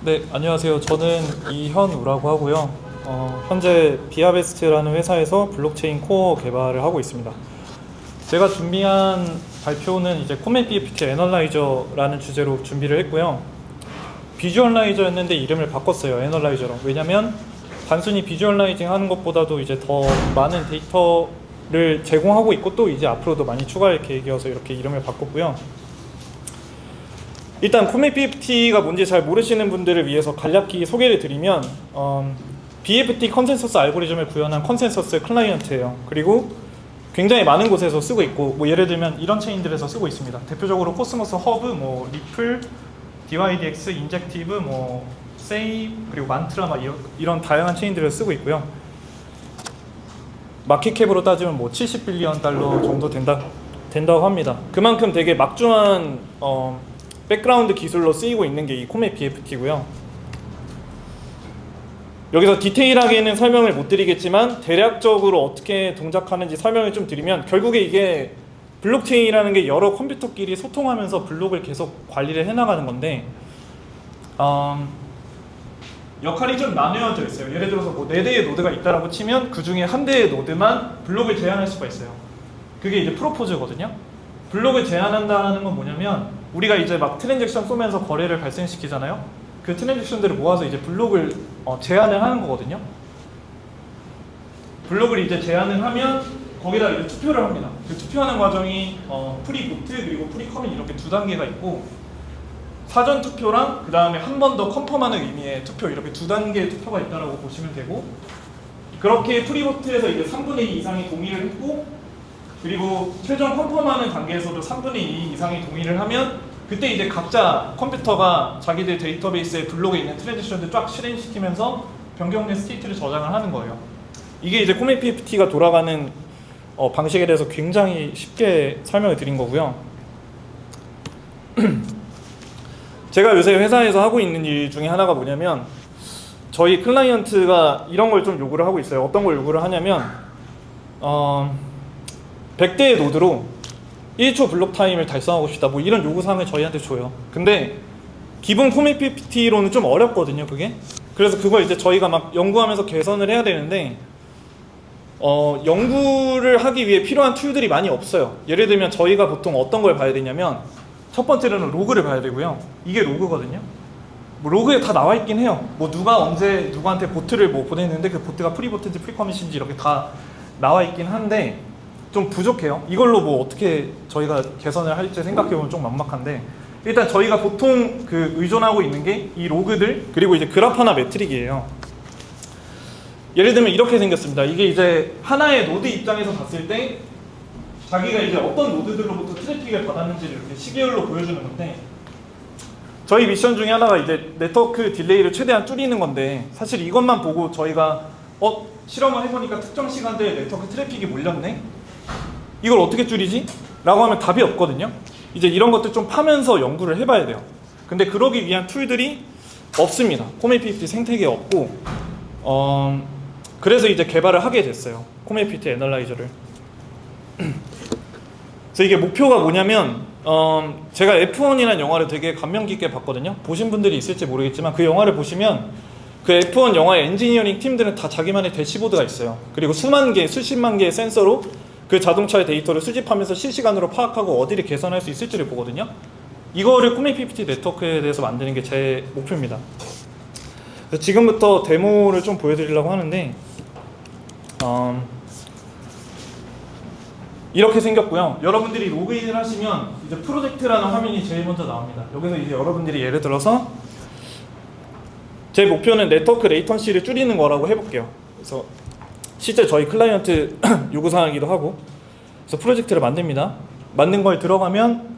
네, 안녕하세요. 저는 이현우라고 하고요. 현재 비아베스트라는 회사에서 블록체인 코어 개발을 하고 있습니다. 제가 준비한 발표는 이제 코멧 BFT 애널라이저라는 주제로 준비를 했고요. 비주얼라이저였는데 이름을 바꿨어요. 애널라이저로. 왜냐면 단순히 비주얼라이징 하는 것보다도 이제 더 많은 데이터를 제공하고 있고 또 이제 앞으로도 많이 추가할 계획이어서 이렇게 이름을 바꿨고요. 일단 코멧 BFT가 뭔지 잘 모르시는 분들을 위해서 간략히 소개를 드리면 BFT 컨센서스 알고리즘을 구현한 컨센서스 클라이언트예요. 그리고 굉장히 많은 곳에서 쓰고 있고 뭐 예를 들면 이런 체인들에서 쓰고 있습니다. 대표적으로 코스모스 허브, 뭐 리플, DYDX, 인젝티브, 뭐 세이 그리고 만트라 막 이런 다양한 체인들을 쓰고 있고요. 마켓캡으로 따지면 뭐 70빌리언 달러 정도 된다고 합니다. 그만큼 되게 막중한 백그라운드 기술로 쓰이고 있는 게 이 코멧 BFT고요. 여기서 디테일하게는 설명을 못 드리겠지만 대략적으로 어떻게 동작하는지 설명을 좀 드리면 결국에 이게 블록체인이라는 게 여러 컴퓨터끼리 소통하면서 블록을 계속 관리를 해나가는 건데 역할이 좀 나뉘어져 있어요. 예를 들어서 뭐 4대의 노드가 있다라고 치면 그 중에 한 대의 노드만 블록을 제한할 수가 있어요. 그게 이제 프로포즈거든요. 블록을 제한한다는 건 뭐냐면 우리가 이제 막 트랜잭션 쏘면서 거래를 발생시키잖아요. 그 트랜잭션들을 모아서 이제 블록을 제한을 하는 거거든요. 블록을 이제 제한을 하면 거기다 이제 투표를 합니다. 그 투표하는 과정이 프리보트 그리고 프리커밋 이렇게 2단계가 있고 사전 투표랑 그 다음에 한 번 더 컨펌하는 의미의 투표 이렇게 2단계의 투표가 있다라고 보시면 되고 그렇게 프리보트에서 이제 3분의 2 이상이 동의를 했고 그리고 최종 컨펌하는 단계에서도 3분의 2 이상이 동의를 하면 그때 이제 각자 컴퓨터가 자기들 데이터베이스에 블록에 있는 트랜지션들 쫙 실행시키면서 변경된 스테이트를 저장을 하는 거예요. 이게 이제 코멧 BFT가 돌아가는 방식에 대해서 굉장히 쉽게 설명을 드린 거고요. 제가 요새 회사에서 하고 있는 일 중에 하나가 뭐냐면 저희 클라이언트가 이런 걸 좀 요구를 하고 있어요. 어떤 걸 요구를 하냐면 100대의 노드로 1초 블록 타임을 달성하고 싶다 뭐 이런 요구사항을 저희한테 줘요. 근데 기본 코멧 BFT로는 좀 어렵거든요 그게. 그래서 그걸 이제 저희가 막 연구하면서 개선을 해야 되는데 연구를 하기 위해 필요한 툴들이 많이 없어요. 예를 들면 저희가 보통 어떤 걸 봐야 되냐면 첫 번째로는 로그를 봐야 되고요. 이게 로그거든요. 뭐 로그에 다 나와 있긴 해요. 뭐 누가 언제 누구한테 보트를 뭐 보냈는데 그 보트가 프리보트인지 프리커밋인지 이렇게 다 나와 있긴 한데 좀 부족해요. 이걸로 뭐 어떻게 저희가 개선을 할지 생각해보면 좀 막막한데 일단 저희가 보통 그 의존하고 있는 게 이 로그들 그리고 이제 그래프나 매트릭이에요. 예를 들면 이렇게 생겼습니다. 이게 이제 하나의 노드 입장에서 봤을 때 자기가 이제 어떤 노드들로부터 트래픽을 받았는지를 이렇게 시계열로 보여주는 건데 저희 미션 중에 하나가 이제 네트워크 딜레이를 최대한 줄이는 건데 사실 이것만 보고 저희가 실험을 해보니까 특정 시간대에 네트워크 트래픽이 몰렸네? 이걸 어떻게 줄이지? 라고 하면 답이 없거든요. 이제 이런 것들 좀 파면서 연구를 해봐야 돼요. 근데 그러기 위한 툴들이 없습니다. 코멧 BFT 생태계에 없고 그래서 이제 개발을 하게 됐어요. 코멧 BFT 애널라이저를. 그래서 이게 목표가 뭐냐면 제가 F1이라는 영화를 되게 감명 깊게 봤거든요. 보신 분들이 있을지 모르겠지만 그 영화를 보시면 그 F1 영화의 엔지니어링 팀들은 다 자기만의 대시보드가 있어요. 그리고 수만 개, 수십만 개의 센서로 그 자동차의 데이터를 수집하면서 실시간으로 파악하고 어디를 개선할 수 있을지를 보거든요. 이거를 코멧 BFT 네트워크에 대해서 만드는 게 제 목표입니다. 그래서 지금부터 데모를 좀 보여드리려고 하는데 이렇게 생겼고요. 여러분들이 로그인을 하시면 이제 프로젝트라는 화면이 제일 먼저 나옵니다. 여기서 이제 여러분들이 예를 들어서 제 목표는 네트워크 레이턴시를 줄이는 거라고 해볼게요. 그래서 실제 저희 클라이언트 요구사항이기도 하고 그래서 프로젝트를 만듭니다. 만든 거에 들어가면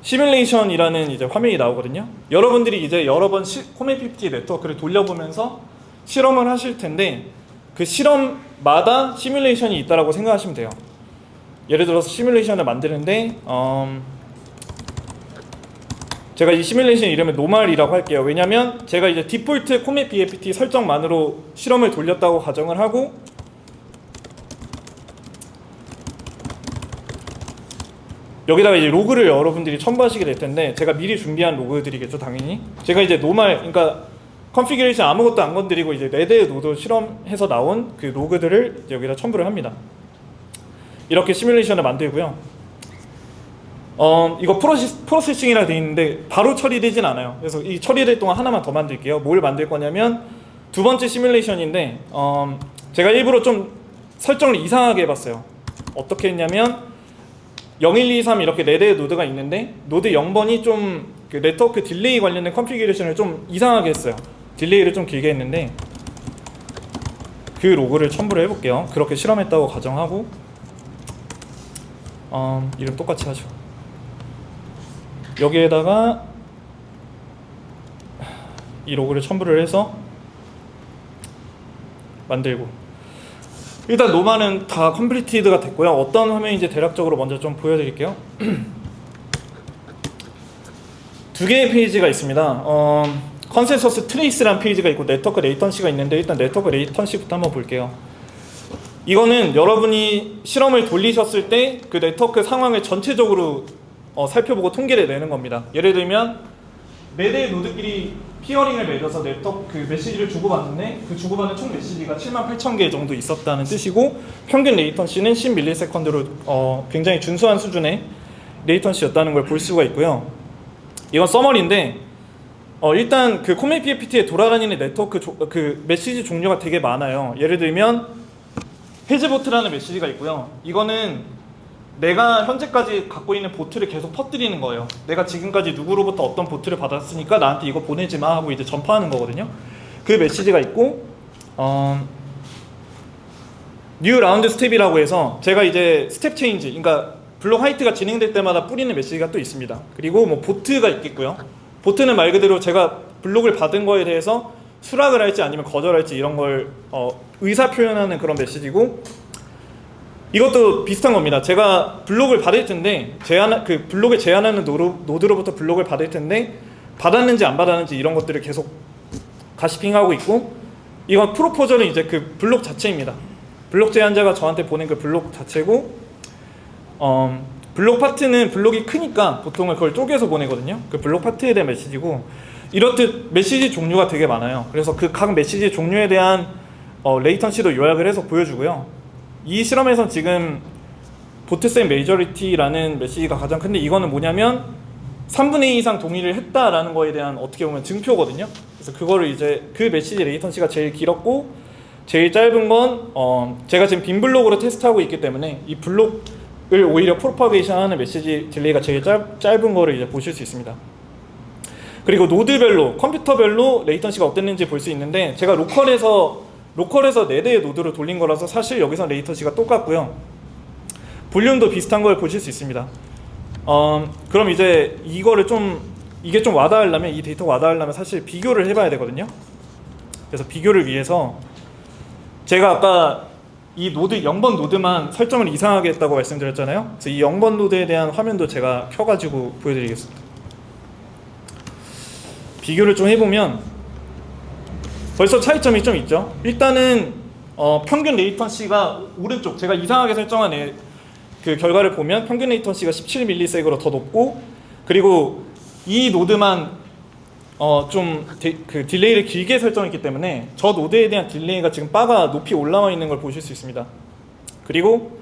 시뮬레이션이라는 이제 화면이 나오거든요. 여러분들이 이제 여러 번 코멧 BFT 네트워크를 돌려보면서 실험을 하실 텐데 그 실험마다 시뮬레이션이 있다라고 생각하시면 돼요. 예를 들어서 시뮬레이션을 만드는데 제가 이 시뮬레이션 이름을 노말이라고 할게요. 왜냐면 제가 이제 디폴트 코멧 BFT 설정만으로 실험을 돌렸다고 가정을 하고 여기다가 이제 로그를 여러분들이 첨부하시게 될 텐데 제가 미리 준비한 로그들이겠죠, 당연히. 제가 이제 노말, 그러니까 컨피규레이션 아무것도 안 건드리고 이제 4대의 노드 실험해서 나온 그 로그들을 여기다 첨부를 합니다. 이렇게 시뮬레이션을 만들고요. 이거 프로세싱이라 되어 있는데 바로 처리되진 않아요. 그래서 이 처리될 동안 하나만 더 만들게요. 뭘 만들 거냐면 두 번째 시뮬레이션인데 제가 일부러 좀 설정을 이상하게 해봤어요. 어떻게 했냐면 0, 1, 2, 3 이렇게 4대의 노드가 있는데 노드 0번이 좀 그 네트워크 딜레이 관련된 컨피규레이션을 좀 이상하게 했어요. 딜레이를 좀 길게 했는데 그 로그를 첨부를 해볼게요. 그렇게 실험했다고 가정하고 이름 똑같이 하죠. 여기에다가 이 로그를 첨부를 해서 만들고, 일단 노말은 다 컴플리티드가 됐고요. 어떤 화면인지 대략적으로 먼저 좀 보여드릴게요. 두 개의 페이지가 있습니다. 컨센서스 트레이스라는 페이지가 있고 네트워크 레이턴시가 있는데 일단 네트워크 레이턴시부터 한번 볼게요. 이거는 여러분이 실험을 돌리셨을 때 그 네트워크 상황을 전체적으로 살펴보고 통계를 내는 겁니다. 예를 들면 4대의 노드끼리 피어링을 맺어서 네트워크 그 메시지를 주고받는데 그 주고받는 총 메시지가 78,000개 정도 있었다는 뜻이고 평균 레이턴시는 10ms로 굉장히 준수한 수준의 레이턴시였다는 걸 볼 수가 있고요. 이건 서머리인데 일단 그 코메이 PFT에 돌아다니는 네트워크 그 메시지 종류가 되게 많아요. 예를 들면 헤즈보트라는 메시지가 있고요. 이거는 내가 현재까지 갖고 있는 보트를 계속 퍼뜨리는 거예요. 내가 지금까지 누구로부터 어떤 보트를 받았으니까 나한테 이거 보내지 마 하고 이제 전파하는 거거든요. 그 메시지가 있고 뉴 라운드 스텝이라고 해서 제가 이제 스텝 체인지, 그러니까 블록 하이트가 진행될 때마다 뿌리는 메시지가 또 있습니다. 그리고 뭐 보트가 있겠고요. 보트는 말 그대로 제가 블록을 받은 거에 대해서 수락을 할지 아니면 거절할지 이런 걸 의사 표현하는 그런 메시지고, 이것도 비슷한 겁니다. 제가 블록을 받을 텐데 그 블록을 제한하는 노드로부터 블록을 받을 텐데 받았는지 안 받았는지 이런 것들을 계속 가시핑하고 있고, 이건 프로포저는 이제 그 블록 자체입니다. 블록 제한자가 저한테 보낸 그 블록 자체고, 블록 파트는 블록이 크니까 보통은 그걸 쪼개서 보내거든요. 그 블록 파트에 대한 메시지고, 이렇듯 메시지 종류가 되게 많아요. 그래서 그 각 메시지 종류에 대한 레이턴시도 요약을 해서 보여주고요. 이 실험에선 지금 보트셋 메이저리티라는 메시지가 가장 큰데, 이거는 뭐냐면 3분의 2 이상 동의를 했다라는 거에 대한 어떻게 보면 증표거든요. 그래서 그거를 이제 그 메시지 레이턴시가 제일 길었고 제일 짧은 건 제가 지금 빈 블록으로 테스트하고 있기 때문에 이 블록을 오히려 프로파게이션 하는 메시지 딜레이가 제일 짧은 거를 이제 보실 수 있습니다. 그리고 노드별로, 컴퓨터별로 레이턴시가 어땠는지 볼 수 있는데, 제가 로컬에서 4대의 노드로 돌린 거라서 사실 여기서 레이턴시가 똑같고요. 볼륨도 비슷한 걸 보실 수 있습니다. 그럼 이제 이거를 이게 좀 와닿으려면, 이 데이터가 와닿으려면 사실 비교를 해봐야 되거든요. 그래서 비교를 위해서 제가 아까 이 노드 0번 노드만 설정을 이상하게 했다고 말씀드렸잖아요. 그래서 이 0번 노드에 대한 화면도 제가 켜가지고 보여드리겠습니다. 비교를 좀 해보면 벌써 차이점이 좀 있죠. 일단은 평균 레이턴시가 오른쪽, 제가 이상하게 설정한 그 결과를 보면 평균 레이턴시가 17ms로 더 높고, 그리고 이 노드만 그 딜레이를 길게 설정했기 때문에 저 노드에 대한 딜레이가 지금 바가 높이 올라와 있는 걸 보실 수 있습니다. 그리고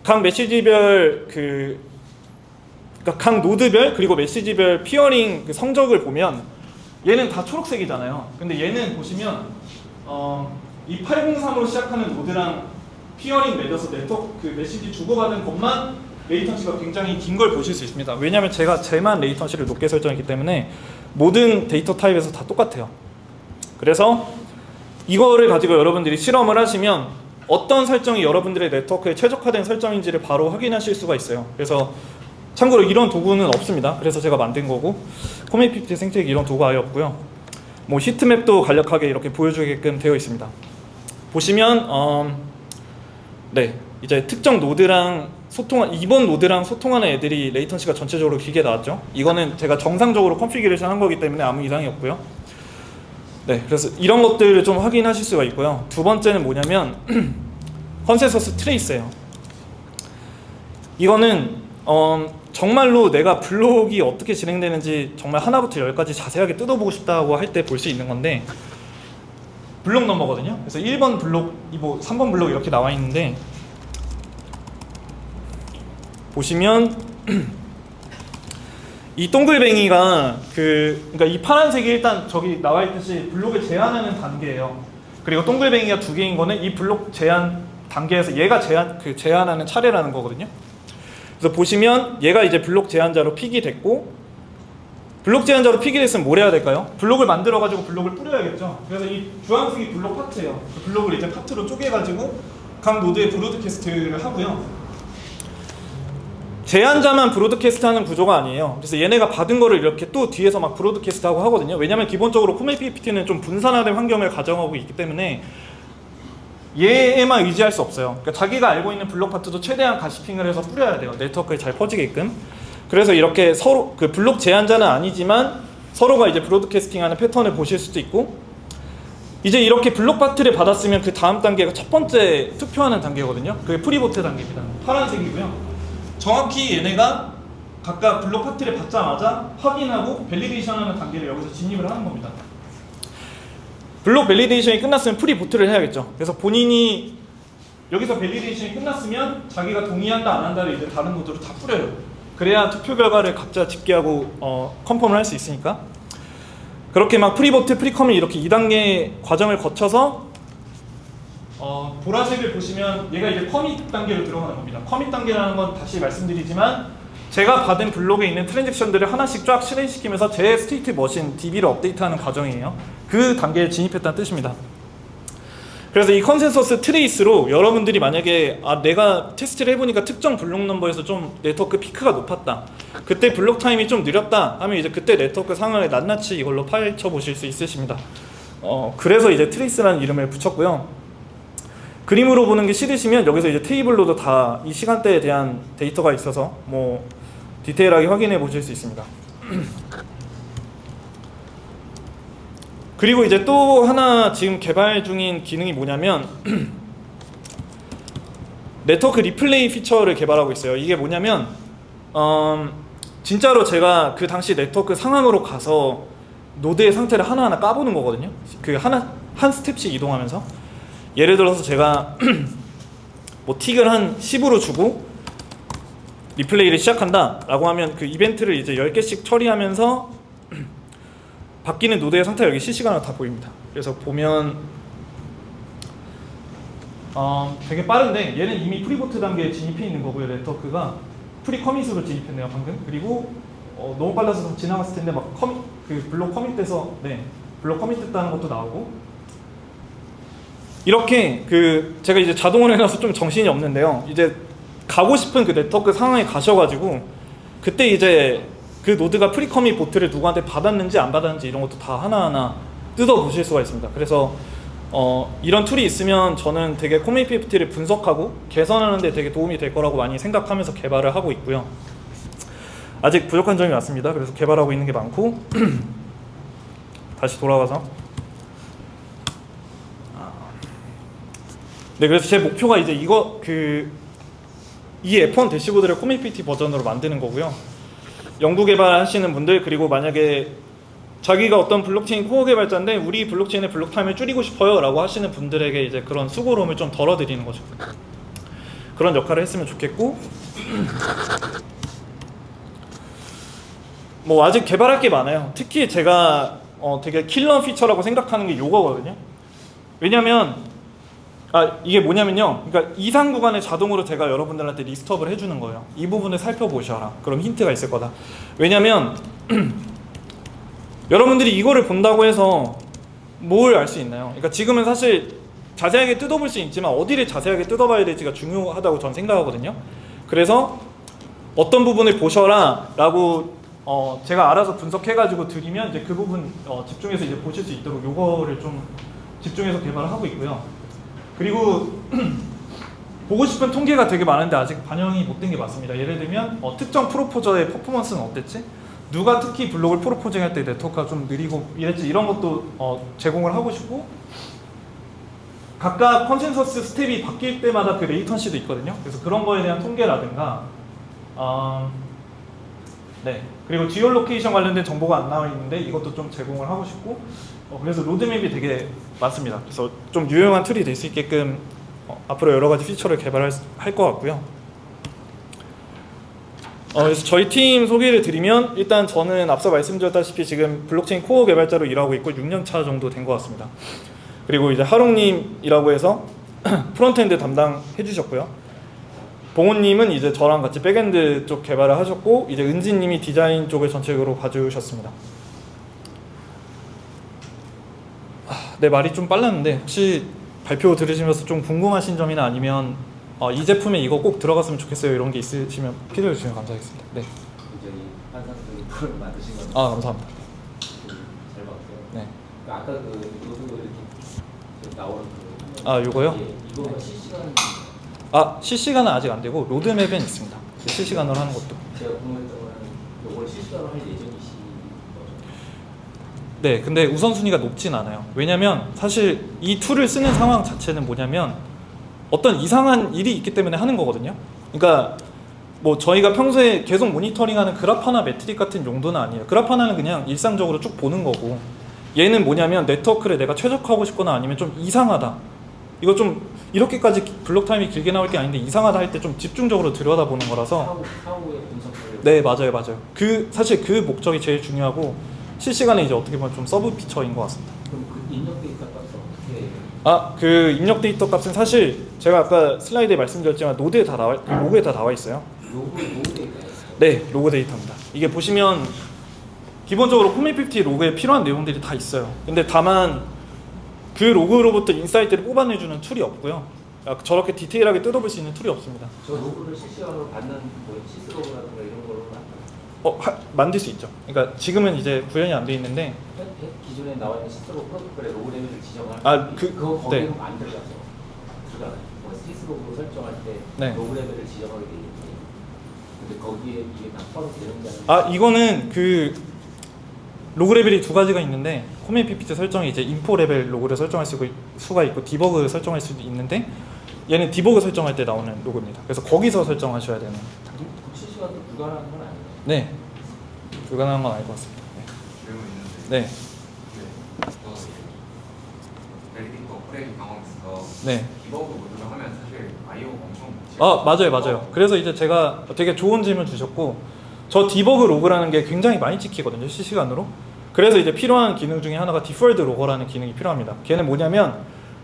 각 메시지별 그러니까 각 노드별 그리고 메시지별 피어링 그 성적을 보면 얘는 다 초록색이잖아요. 근데 얘는 보시면 이 803으로 시작하는 노드랑 피어링 맺어서 네트워크 그 메시지 주고받은 것만 레이턴시가 굉장히 긴 걸 보실 수 있습니다. 왜냐하면 제가 쟤만 레이턴시를 높게 설정했기 때문에 모든 데이터 타입에서 다 똑같아요. 그래서 이거를 가지고 여러분들이 실험을 하시면 어떤 설정이 여러분들의 네트워크에 최적화된 설정인지를 바로 확인하실 수가 있어요. 그래서 참고로 이런 도구는 없습니다. 그래서 제가 만든 거고, 코메이 PPT 생태계 이런 도구 아예 없고요. 뭐 히트맵도 간략하게 이렇게 보여주게끔 되어 있습니다. 보시면 네, 이제 특정 노드랑 이번 노드랑 소통하는 애들이 레이턴시가 전체적으로 길게 나왔죠. 이거는 제가 정상적으로 컨피규레이션 한 거기 때문에 아무 이상이 없고요. 네, 그래서 이런 것들을 좀 확인하실 수가 있고요. 두 번째는 뭐냐면 컨센서스 트레이스예요. 이거는 정말로 내가 블록이 어떻게 진행되는지 정말 하나부터 열까지 자세하게 뜯어보고 싶다고 할 때 볼 수 있는 건데, 블록 넘버거든요. 그래서 1번 블록, 3번 블록 이렇게 나와 있는데, 보시면 이 동글뱅이가 그러니까 이 파란색이 일단 저기 나와 있듯이 블록을 제한하는 단계예요. 그리고 동글뱅이가 두 개인 거는 이 블록 제한 단계에서 얘가 제한하는 차례라는 거거든요. 그래서 보시면 얘가 이제 블록 제한자로 픽이 됐고, 블록 제한자로 픽이 됐으면 뭘 해야 될까요? 블록을 만들어 가지고 블록을 뿌려야겠죠. 그래서 이 주황색이 블록 파트예요. 그 블록을 이제 파트로 쪼개 가지고 각 노드에 브로드캐스트를 하고요. 제한자만 브로드캐스트하는 구조가 아니에요. 그래서 얘네가 받은 거를 이렇게 또 뒤에서 막 브로드캐스트하고 하거든요. 왜냐면 기본적으로 코멜 PPT는 좀 분산화된 환경을 가정하고 있기 때문에 얘에만 의지할 수 없어요. 그러니까 자기가 알고 있는 블록 파트도 최대한 가시핑을 해서 뿌려야 돼요. 네트워크에 잘 퍼지게끔. 그래서 이렇게 서로 그 블록 제한자는 아니지만 서로가 이제 브로드캐스팅하는 패턴을 보실 수도 있고, 이제 이렇게 블록 파트를 받았으면 그 다음 단계가 첫 번째 투표하는 단계거든요. 그게 프리보트 단계입니다. 파란색이고요. 정확히 얘네가 각각 블록 파트를 받자마자 확인하고 밸리데이션하는 단계를 여기서 진입을 하는 겁니다. 블록 밸리데이션이 끝났으면 프리보트를 해야겠죠. 그래서 본인이 여기서 밸리데이션이 끝났으면 자기가 동의한다 안 한다를 이제 다른 노드로 다 뿌려요. 그래야 투표 결과를 각자 집계하고 컨펌을 할 수 있으니까. 그렇게 막 프리보트, 프리컴이 이렇게 2단계 과정을 거쳐서 보라색을 보시면 얘가 이제 커밋 단계로 들어가는 겁니다. 커밋 단계라는 건 다시 말씀드리지만 제가 받은 블록에 있는 트랜잭션들을 하나씩 쫙 실행시키면서 제 스테이트 머신 DB를 업데이트하는 과정이에요. 그 단계에 진입했다는 뜻입니다. 그래서 이 컨센서스 트레이스로 여러분들이 만약에 내가 테스트를 해보니까 특정 블록 넘버에서 좀 네트워크 피크가 높았다, 그때 블록 타임이 좀 느렸다 하면 이제 그때 네트워크 상황을 낱낱이 이걸로 파헤쳐 보실 수 있으십니다. 그래서 이제 트레이스라는 이름을 붙였고요. 그림으로 보는 게 싫으시면 여기서 이제 테이블로도 다 이 시간대에 대한 데이터가 있어서 뭐 디테일하게 확인해 보실 수 있습니다. 그리고 이제 또 하나 지금 개발 중인 기능이 뭐냐면 네트워크 리플레이 피처를 개발하고 있어요. 이게 뭐냐면 진짜로 제가 그 당시 네트워크 상황으로 가서 노드의 상태를 하나하나 까보는 거거든요. 그 한 스텝씩 이동하면서, 예를 들어서 제가 뭐 틱을 한 10으로 주고 리플레이를 시작한다 라고 하면 그 이벤트를 이제 10개씩 처리하면서 바뀌는 노드의 상태가 여기 실시간으로 다 보입니다. 그래서 보면 되게 빠른데 얘는 이미 프리보트 단계에 진입해 있는 거고요. 네트워크가 프리커밋으로 진입했네요 방금. 그리고 너무 빨라서 지나갔을 텐데 막 그 블록 커밋돼서 블록 커밋됐다는 것도 나오고, 이렇게 제가 이제 자동으로 해놔서 좀 정신이 없는데요. 이제 가고 싶은 그 네트워크 상황에 가셔가지고 그때 이제 그 노드가 프리커밋 보트를 누구한테 받았는지 안 받았는지 이런 것도 다 하나하나 뜯어보실 수가 있습니다. 그래서 이런 툴이 있으면 저는 되게 코밋 PPT를 분석하고 개선하는 데 되게 도움이 될 거라고 많이 생각하면서 개발을 하고 있고요. 아직 부족한 점이 많습니다. 그래서 개발하고 있는 게 많고 다시 돌아가서 그래서 제 목표가 이제 이 F1 대시보드를 코밋 PPT 버전으로 만드는 거고요. 연구 개발하시는 분들, 그리고 만약에 자기가 어떤 블록체인 코어 개발자인데 우리 블록체인의 블록 타임을 줄이고 싶어요 라고 하시는 분들에게 이제 그런 수고로움을 좀 덜어드리는 거죠. 그런 역할을 했으면 좋겠고, 뭐 아직 개발할 게 많아요. 특히 제가 되게 킬러 피처라고 생각하는 게 요거거든요. 왜냐면 이게 뭐냐면요, 그러니까 이상 구간에 자동으로 제가 여러분들한테 리스트업을 해주는 거예요. 이 부분을 살펴보셔라. 그럼 힌트가 있을 거다. 왜냐면 여러분들이 이거를 본다고 해서 뭘 알 수 있나요? 그러니까 지금은 사실 자세하게 뜯어볼 수 있지만 어디를 자세하게 뜯어봐야 될지가 중요하다고 전 생각하거든요. 그래서 어떤 부분을 보셔라 라고 제가 알아서 분석해가지고 드리면 이제 그 부분 집중해서 이제 보실 수 있도록 요거를 좀 집중해서 개발을 하고 있고요. 그리고 보고 싶은 통계가 되게 많은데 아직 반영이 못 된 게 맞습니다. 예를 들면 특정 프로포저의 퍼포먼스는 어땠지? 누가 특히 블록을 프로포징할 때 네트워크가 좀 느리고 이랬지? 이런 것도 제공을 하고 싶고, 각각 컨센서스 스텝이 바뀔 때마다 그 레이턴시도 있거든요. 그래서 그런 거에 대한 통계라든가 네. 그리고 듀얼 로케이션 관련된 정보가 안 나와 있는데 이것도 좀 제공을 하고 싶고 그래서 로드맵이 되게 많습니다. 그래서 좀 유용한 툴이 될 수 있게끔 앞으로 여러 가지 피처를 개발할 것 같고요. 그래서 저희 팀 소개를 드리면 일단 저는 앞서 말씀드렸다시피 지금 블록체인 코어 개발자로 일하고 있고 6년 차 정도 된 것 같습니다. 그리고 이제 하롱님이라고 해서 프론트엔드 담당해 주셨고요. 봉훈님은 이제 저랑 같이 백엔드 쪽 개발을 하셨고 이제 은지님이 디자인 쪽을 전체적으로 봐주셨습니다. 네, 말이 좀 빨랐는데 혹시 발표 들으시면서 좀 궁금하신 점이나 아니면 이 제품에 이거 꼭 들어갔으면 좋겠어요 이런 게 있으시면 피드백 주시면 감사하겠습니다. 네. 굉장히 환상적인 그걸 만드신 건데. 감사합니다. 잘 봤어요. 네. 아까 그 로드 이렇게 나오는 그. 요거요? 이거 실시간. 실시간은 아직 안 되고 로드맵은 있습니다. 실시간으로 하는 것도. 제가 궁금했던 거는 이걸 실시간으로 할 예정이신 거죠? 네, 근데 우선순위가 높진 않아요. 왜냐면 사실 이 툴을 쓰는 상황 자체는 뭐냐면 어떤 이상한 일이 있기 때문에 하는 거거든요. 그러니까 뭐 저희가 평소에 계속 모니터링하는 그래파나 매트릭 같은 용도는 아니에요. 그래파나는 그냥 일상적으로 쭉 보는 거고 얘는 뭐냐면 네트워크를 내가 최적화하고 싶거나 아니면 좀 이상하다. 이거 좀 이렇게까지 블록 타임이 길게 나올 게 아닌데 이상하다 할 때 좀 집중적으로 들여다보는 거라서 사후에 분석하려고. 네, 맞아요. 사실 그 목적이 제일 중요하고 실시간에 이제 어떻게 보면 좀 서브 피처인 것 같습니다. 그럼 그 입력 데이터 값은 어떻게? 그 입력 데이터 값은 사실 제가 아까 슬라이드에 말씀드렸지만 로그에 다 나와 있어요. 로그 데이터예요? 네, 로그 데이터입니다. 이게 보시면 기본적으로 코미50 로그에 필요한 내용들이 다 있어요. 근데 다만 그 로그로부터 인사이트를 뽑아내주는 툴이 없고요. 저렇게 디테일하게 뜯어볼 수 있는 툴이 없습니다. 저 로그를 실시간으로 받는 뭐 시스로그라든가 이런 걸로 만들 수 있죠. 그러니까 지금은 이제 구현이 안 돼 있는데 기존에 나와 있는 시스로 프로토콜의 로그 레벨을 지정할 그거 거기는 네. 안 들어가서 들어가요. 뭐 시스로그로 설정할 때 네. 로그 레벨을 지정하게 돼 있는데 근데 거기에 이게 다 포함되는지 이거는 그 로그 레벨이 두 가지가 있는데 코멘 PPT 설정이 이제 인포 레벨 로그를 설정할 수가 있고 디버그 설정할 수도 있는데 얘는 디버그 설정할 때 나오는 로그입니다. 그래서 거기서 설정하셔야 되는. 실시간도 불가능한 건 아니에요. 네, 불가능한 건 아닐 것 같습니다. 질문 있는데. 네. 벨리디터 프레임 강화에서 네. 디버그 모드를 하면 사실 I/O 엄청 맞아요. 그래서 이제 제가 되게 좋은 질문 주셨고 저 디버그 로그라는 게 굉장히 많이 찍히거든요, 실시간으로. 그래서 이제 필요한 기능 중에 하나가 디폴드 로거라는 기능이 필요합니다. 걔는 뭐냐면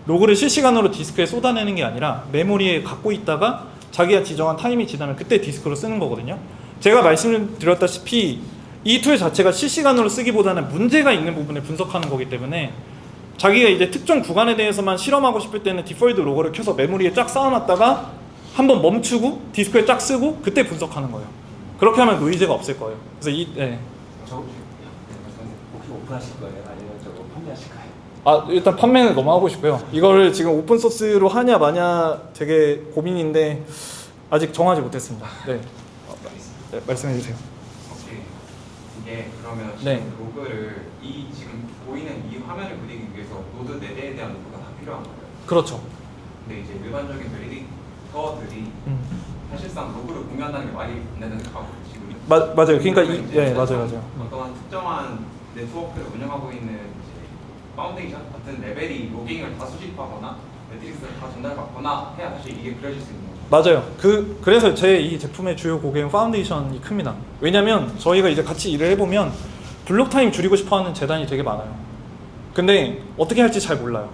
로그를 실시간으로 디스크에 쏟아내는 게 아니라 메모리에 갖고 있다가 자기가 지정한 타임이 지나면 그때 디스크로 쓰는 거거든요. 제가 말씀드렸다시피 이 툴 자체가 실시간으로 쓰기보다는 문제가 있는 부분을 분석하는 거기 때문에 자기가 이제 특정 구간에 대해서만 실험하고 싶을 때는 디폴트 로거를 켜서 메모리에 쫙 쌓아놨다가 한번 멈추고 디스크에 쫙 쓰고 그때 분석하는 거예요. 그렇게 하면 노이즈가 없을 거예요. 그래서 혹시 오픈하실 거예요? 아니면 저거 판매하실 거예요? 일단 판매는 너무 하고 싶고요. 이거를 지금 오픈 소스로 하냐 마냐 되게 고민인데 아직 정하지 못했습니다. 네, 말씀해 주세요. 혹시 이게 그러면 네. 지금 로그를 지금 보이는 이 화면을 그리기 위해서 노드 4대에 대한 로그가 다 필요한 거예요. 그렇죠. 근데 이제 일반적인 벨리디터들이 사실상 로그를 공유한다는 게 말이 안 되는 거고 지금. 맞아요. 그러니까 맞아요. 어떠한 특정한 네트워크를 운영하고 있는 이제 파운데이션 같은 레벨이 로깅을 다 수집하거나 매트릭스를 다 전달받거나 해야 사실 이게 그려질 수 있는 거죠. 맞아요. 그래서 제 이 제품의 주요 고객은 파운데이션이 큽니다. 왜냐면 저희가 이제 같이 일을 해보면 블록 타임 줄이고 싶어하는 재단이 되게 많아요. 근데 어떻게 할지 잘 몰라요.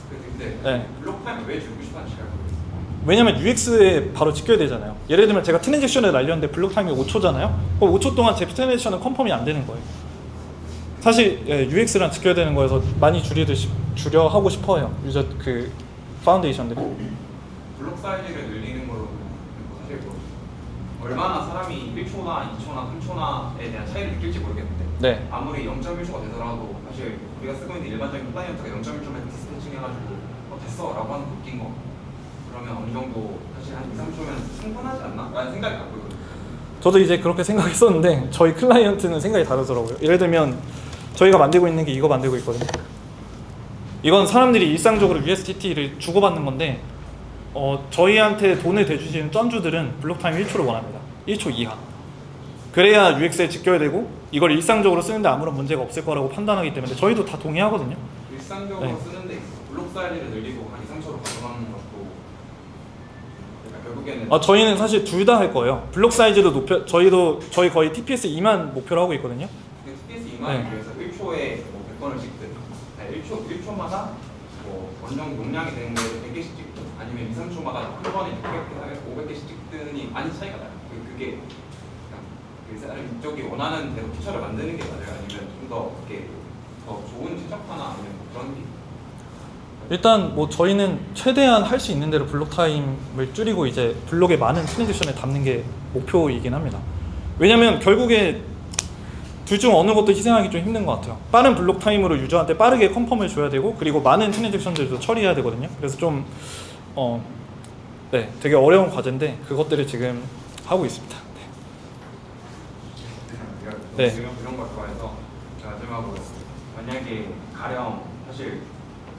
근데 네. 블록 타임을 왜 줄이고 싶어하는지 잘 모르겠어요. 왜냐면 UX에 바로 지켜야 되잖아요. 예를 들면 제가 트랜잭션을 날렸는데 블록 타임이 5초잖아요. 그럼 5초 동안 제 트랜잭션은 컨펌이 안 되는 거예요. 사실 UX랑 지켜야 되는 거여서 많이 줄여 하고 싶어요. 유저 그 파운데이션들이. 블록 사이즈를 늘리는 걸로 사실 뭐 얼마나 사람이 1초나 2초나 3초나에 대한 차이를 느낄지 모르겠는데 네. 아무리 0.1초가 되더라도 사실 우리가 쓰고 있는 일반적인 클라이언트가 0.1초면 디스패칭 해가지고 됐어 라고 하는 거 웃긴 거 그러면 어느 정도 사실 한 2, 3초면 충분하지 않나? 라는 생각이 갖고 있거든요. 저도 이제 그렇게 생각했었는데 저희 클라이언트는 생각이 다르더라고요. 예를 들면 저희가 만들고 있는 게 이거 만들고 있거든요. 이건 사람들이 일상적으로 USDT를 주고받는 건데 저희한테 돈을 대주시는 쩐주들은 블록 타임 1초를 원합니다. 1초 이하. 그래야 UX에 직결되고 이걸 일상적으로 쓰는데 아무런 문제가 없을 거라고 판단하기 때문에 저희도 다 동의하거든요. 일상적으로 네. 쓰는데 있어. 블록 사이즈를 늘리고 한 2, 3초로 가져가는 것도 그러니까 결국에는 저희는 사실 둘 다 할 거예요. 블록 사이즈도 저희 거의 TPS 2만 목표로 하고 있거든요. TPS 2만을 네. 위해서 1초에 뭐 100번을 찍든 1초마다 뭐 원정 용량이 되는 거에 100개씩 찍든 아니면 2, 3초마다 한 번에 500개씩 찍든이 많이 차이가 나요. 그게 그 사람 이쪽이 원하는 대로 피처를 만드는 게 맞아요? 아니면 좀 더 이렇게 더 좋은 최적화나 아니면 뭐 그런 게 일단 뭐 저희는 최대한 할 수 있는 대로 블록 타임을 줄이고 이제 블록에 많은 트랜지션을 담는 게 목표이긴 합니다. 왜냐면 결국에 둘 중 어느 것도 희생하기 좀 힘든 것 같아요. 빠른 블록 타임으로 유저한테 빠르게 컨펌을 줘야 되고 그리고 많은 트랜지션들도 처리해야 되거든요. 그래서 좀 네, 되게 어려운 과제인데 그것들을 지금 하고 있습니다. 네. 이런 걸 좋아해서 마지막으로 만약에 가령 사실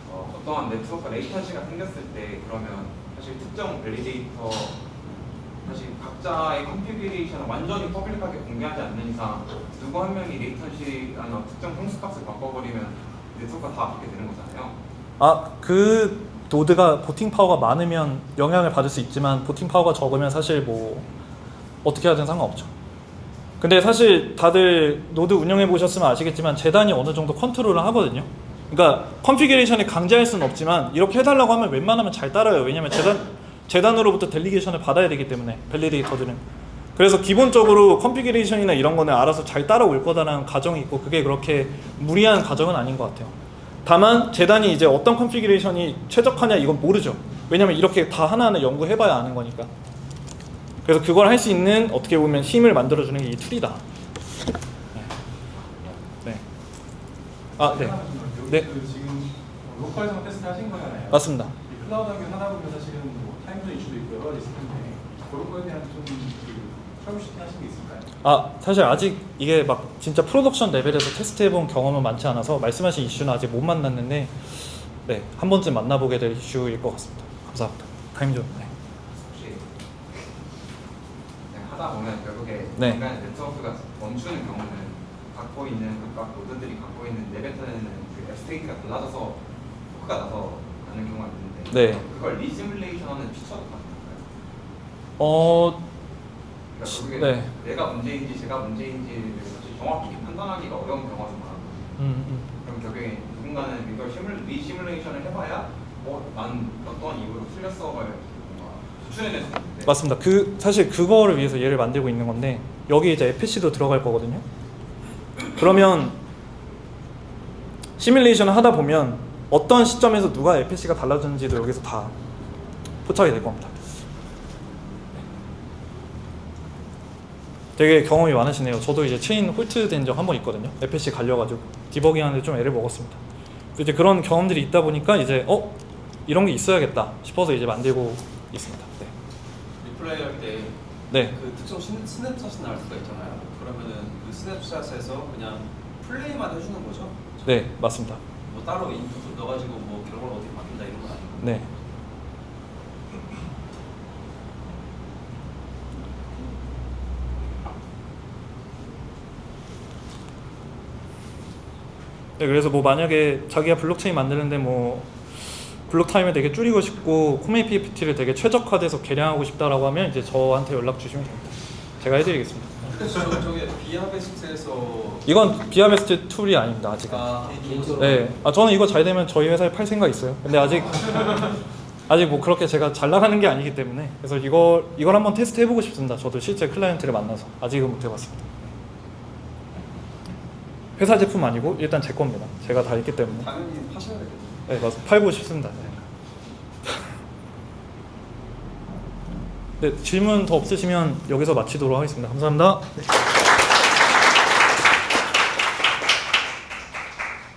어떠한 네트워크 레이턴시가 생겼을 때 그러면 사실 특정 밸리데이터 사실 각자의 컨피그레이션을 완전히 퍼블릭하게 공개하지 않는 이상 누구 한 명이 레이턴시라는 특정 형식값을 바꿔버리면 네트워크가 다 그렇게 되는 거잖아요. 그 노드가 보팅 파워가 많으면 영향을 받을 수 있지만 보팅 파워가 적으면 사실 뭐 어떻게 하든 상관없죠. 근데 사실 다들 노드 운영해 보셨으면 아시겠지만 재단이 어느 정도 컨트롤을 하거든요. 그러니까 컨피그레이션을 강제할 수는 없지만 이렇게 해달라고 하면 웬만하면 잘 따라요. 왜냐면 재단으로부터 델리게이션을 받아야 되기 때문에 밸리데이터들은. 그래서 기본적으로 컨피그레이션이나 이런 거는 알아서 잘 따라올 거다라는 가정이 있고 그게 그렇게 무리한 가정은 아닌 것 같아요. 다만 재단이 이제 어떤 컨피그레이션이 최적화냐 이건 모르죠. 왜냐면 이렇게 다 하나하나 연구해봐야 아는 거니까. 그래서 그걸 할 수 있는 어떻게 보면 힘을 만들어주는 게 이 툴이다. 네. 네. 네. 지금 로컬에서 테스트 하신 거잖아요. 맞습니다. 이 클라우드 환경 하다 보면 사실은 뭐 타임존 이슈도 있고 여러 가지 있을 텐데 그런 거에 대한 좀 트러블슈팅 하신 게 있을까요? 사실 아직 이게 막 진짜 프로덕션 레벨에서 테스트해본 경험은 많지 않아서 말씀하신 이슈는 아직 못 만났는데 네, 한 번쯤 만나보게 될 이슈일 것 같습니다. 감사합니다. 타임존. 네. 혹시 그냥 하다 보면 결국에 네. 중간에 네트워크가 멈추는 경우는 갖고 있는 각각 노드들이 갖고 있는 내뱉어내는 그 앱스테이트가 달라져서 토크가 나서 나는 경우가 있는데 네. 그걸 리시뮬레이션하는 피처도 가능한가요? 그러니까 결국에 네. 내가 문제인지 제가 문제인지를 사실 정확히 판단하기가 어려운 경우가 좀 많거든요. 그럼 결국에 누군가는 이걸 리시뮬레이션을 해봐야 난 어떤 이유로 틀렸어를 뭔가 추천해낼 수 있는데 맞습니다. 사실 그거를 위해서 얘를 만들고 있는 건데 여기 이제 FC도 들어갈 거거든요. 그러면 시뮬레이션을 하다 보면 어떤 시점에서 누가 FC가 달라졌는지도 여기서 다 포착이 될 겁니다. 되게 경험이 많으시네요. 저도 이제 체인 홀트 된 적 한 번 있거든요. FC 갈려가지고 디버깅 하는데 좀 애를 먹었습니다. 이제 그런 경험들이 있다 보니까 이제 이런 게 있어야겠다 싶어서 이제 만들고 있습니다. 네. 리플레이 할 때 네. 그 특정 스냅샷이 나올 수가 있잖아요. 그러면은 그 스냅샷에서 그냥 플레이만 해주는 거죠? 네, 맞습니다. 뭐 따로 인풋 넣어가지고 뭐 이런 걸 어떻게 바뀐다 이런 건 아니고. 네. 네, 그래서 뭐 만약에 자기가 블록체인 만드는데 뭐 블록 타임을 되게 줄이고 싶고 코메이 PPT를 되게 최적화돼서 개량하고 싶다라고 하면 이제 저한테 연락 주시면 됩니다. 제가 해드리겠습니다. 저게 비하베스트에서 이건 비아베스트 툴이 아닙니다. 아직은. 개인적으로 네, 저는 이거 잘 되면 저희 회사에 팔 생각 있어요. 근데 아직 뭐 그렇게 제가 잘 나가는 게 아니기 때문에 그래서 이걸 한번 테스트 해보고 싶습니다. 저도 실제 클라이언트를 만나서 아직은 못 해봤습니다. 회사 제품 아니고 일단 제 겁니다. 제가 다 있기 때문에. 당연히 파셔야 되겠죠. 네, 맞아. 팔고 싶습니다. 네. 네, 질문 더 없으시면 여기서 마치도록 하겠습니다. 감사합니다. 네.